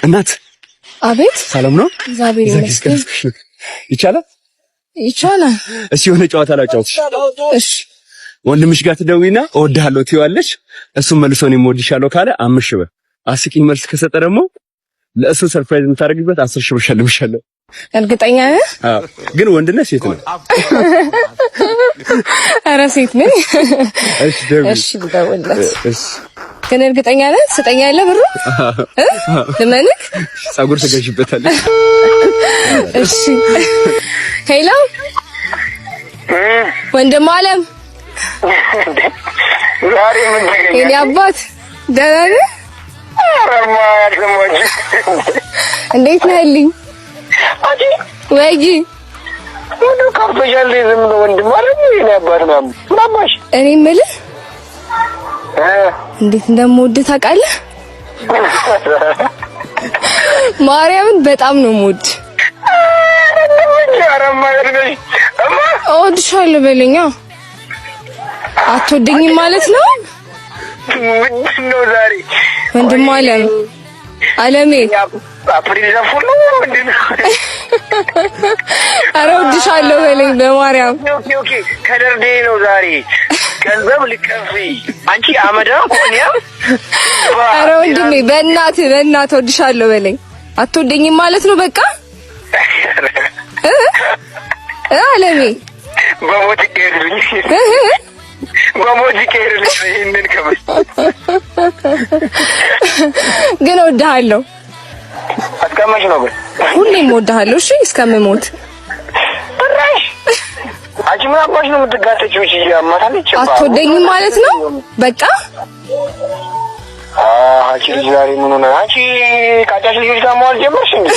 እናት አቤት ሰላም ነው? እግዚአብሔር ይመስገን። ይቻላል? እሺ የሆነ ጨዋታ ላጫውትሽ። እሺ ወንድምሽ ጋር ትደውይና እወድሃለሁ ትይዋለሽ። እሱም መልሶ እኔም እወድሻለሁ ካለ 5 ሺህ ብር፣ አስቂኝ መልስ ከሰጠ ደግሞ ለእሱ ሰርፕራይዝ የምታደርግበት 10 ሺህ ብር ሸልምሻለሁ። እርግጠኛ ነህ? አዎ። ግን ወንድ ነህ ሴት ነህ? ኧረ ሴት ነኝ። እሺ ደውል። እሺ ደውልለት። እሺ ግን እርግጠኛ ነህ? ትሰጠኛለህ ብሩ? ልመንክ? ፀጉር ትገዥበታለሽ። እሺ ሄሎ ወንድም አለም ዛሬ ምን ተገኘ? የኔ አባት ደህና ነህ? አረማ ያልሰማች እንዴት ነህልኝ? አጂ ወይጂ ምን ካፍተሻል? ዝም ነው ወንድም ማለት ነው። የኔ አባት ነው ምናባሽ። እኔ የምልህ እንዴት እንደምወድህ ታውቃለህ? ማርያምን በጣም ነው የምወድህ። አረማ ያልገኝ እማ እወድሻለሁ በለኛ። አትወደኝም ማለት ነው? ምንድን ነው ዛሬ ወንድም አለም አለሜ አፕሪል ዘፉል ነው ምንድን ነው? ኧረ እወድሻለሁ በለኝ በማርያም። ኦኬ ኦኬ ከደርዴ ነው ዛሬ ገንዘብ ልከፍይ አንቺ አመዳ ኮኒያ። ኧረ ወንድሜ በእናትህ እወድሻለሁ በለኝ። አትወደኝም ማለት ነው በቃ አለሜ በሞት ይቀርልኝ በሞት ይቀርልኝ። ይሄንን ከበስ ግን እወድሃለሁ። አስቀመሽ ነው ግን ሁሌም እወድሃለሁ። እሺ እስከምሞት ጥራሽ። አንቺ ምን አባሽ ነው የምትጋተጪው? እሺ ያማታለች። አትወደኝም ማለት ነው በቃ። አንቺ ልጅ ዛሬ ምን ሆነ? አንቺ ካጫሽ ልጆች ጋር መዋል ጀመርሽ እንዴ?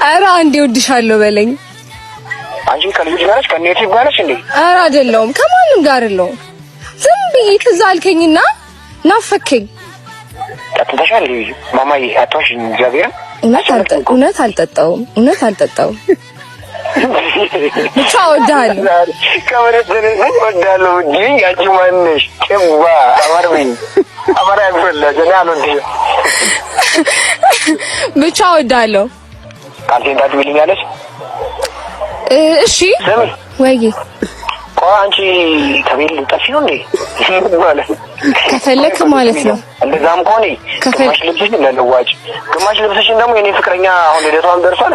ኧረ አንዴ እወድሻለሁ በለኝ። አንቺ ከልጆች ጋር ነሽ? ከኔቲቭ ጋር ነሽ እንዴ? ኧረ አይደለሁም፣ ከማንም ጋር አይደለሁም። ዝም ብዬ ትዝ አልከኝና ናፈከኝ። ጠጥተሻል ልጅ? ማማዬ አትዋሽኝ እግዚአብሔርን። እውነት አልጠጣሁም። ብቻ እወድሃለሁ። ከመሬት እወድሃለሁ እንጂ አንቺ ማን ነሽ? ጭባ አማርኝ አማራ ያፈላጅ እና አልወድሽም። ብቻ እወድሃለሁ። ቃልቴን ታድሚልኛለሽ? እሺ ስሚ ወይ አንቺ ከቤት ልጠፊ ነው እንዴ? ማለት ከፈለክ ማለት ነው። እንደዛም ከሆነ ግማሽ ልብስሽን ለለዋጭ፣ ግማሽ ልብስሽን ደግሞ የኔ ፍቅረኛ አሁን ልደቷም ደርሷል።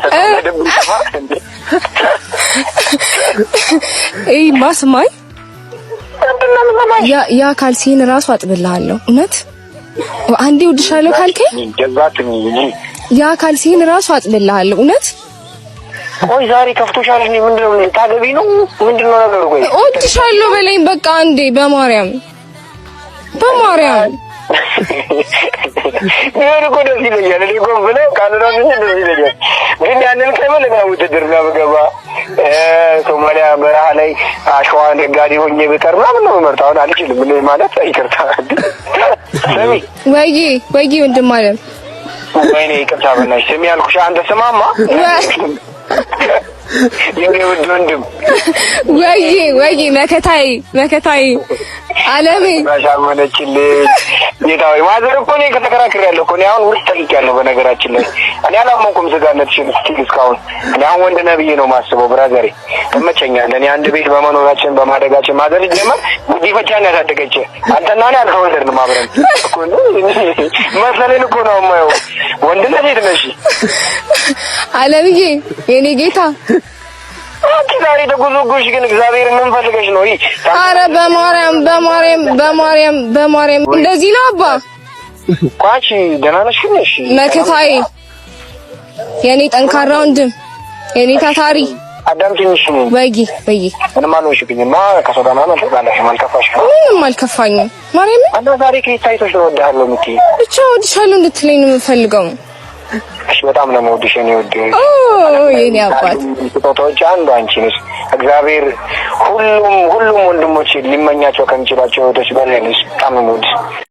ማስማይ ያ ካልሲን ራሱ አጥብልሃለሁ። እውነት አንዴ እወድሻለሁ ካልከኝ ያ ካልሲን ራሱ አጥብልሃለሁ። እውነት ቆይ ዛሬ ከፍቶሻል? ምንድነው? ታገቢ ነው? ምንድነው ነገሩ? ቆይ እወድሻለሁ በለኝ በቃ አንዴ በማርያም ይሄን እኮ ደስ ይለኛል። እኔ እኮ ብለህ ካልራሱ ደስ ይለኛል። ግን ያንን ከመለ ነው ውድድርና በገባ ሶማሊያ በረሃ ላይ አሸዋ ነጋዴ ሆኜ ብቀር ምናምን ነው የምመርጠው። አሁን አልችልም ምን ማለት ይቅርታ። ስሚ ወይ ወንድም አለም ወይኔ ይቅርታ በእናትሽ ስሚ ያልኩሽ አንተ ስማማ የኔ ውድ ወንድም ወይ መከታይ አለሜ ባሻመነችልኝ ጌታዬ። ማዘር እኮ እኔ ከተከራክሬያለሁ እኮ እኔ አሁን ውስጥ ጠይቄያለሁ። በነገራችን ላይ እኔ አላመንኩም ስጋነትሽን እስካሁን። እኔ አሁን ወንድ ነህ ብዬ ነው የማስበው። ብራዘሬ ተመቸኛል። እኔ አንድ ቤት በመኖራችን በማደጋችን ማዘር ጀመር ጉዲፈቻን ያሳደገች አንተና እኔ አልተወለድንም አብረን እኮ ነው መሰለኝ እኮ ነው የማየው። ወንድ ነህ ሴት ነሽ? አለምዬ የኔ ጌታ አንቺ ዛሬ ተጉዞጉሽ ግን እግዚአብሔር ምን ፈልገሽ ነው? ኧረ በማርያም እንደዚህ ነው አባ። ቋንቺ ደህና ነሽ ግን? እሺ መከታዬ የኔ ጠንካራ ወንድም የኔ ታታሪ አዳምጪኝ። ወይ ምንም አልሆንሽብኝማ። ከሰው ጋር ማለት አልከፋሽም? ምንም አልከፋኝም። ማርያም አንተ ዛሬ ከይታይቶሽ ነው እወድሃለሁ የምትይ? ብቻ እወድሻለሁ እንድትለኝ ነው የምፈልገው። እሺ በጣም ነው የምወድሽ የኔ ውድ። የኔ አባት ስጦታዎች አንዱ አንቺ ነሽ። እግዚአብሔር ሁሉም ወንድሞች ሊመኛቸው ከሚችላቸው እህቶች በላይ ነሽ። በጣም ነው የምወድሽ።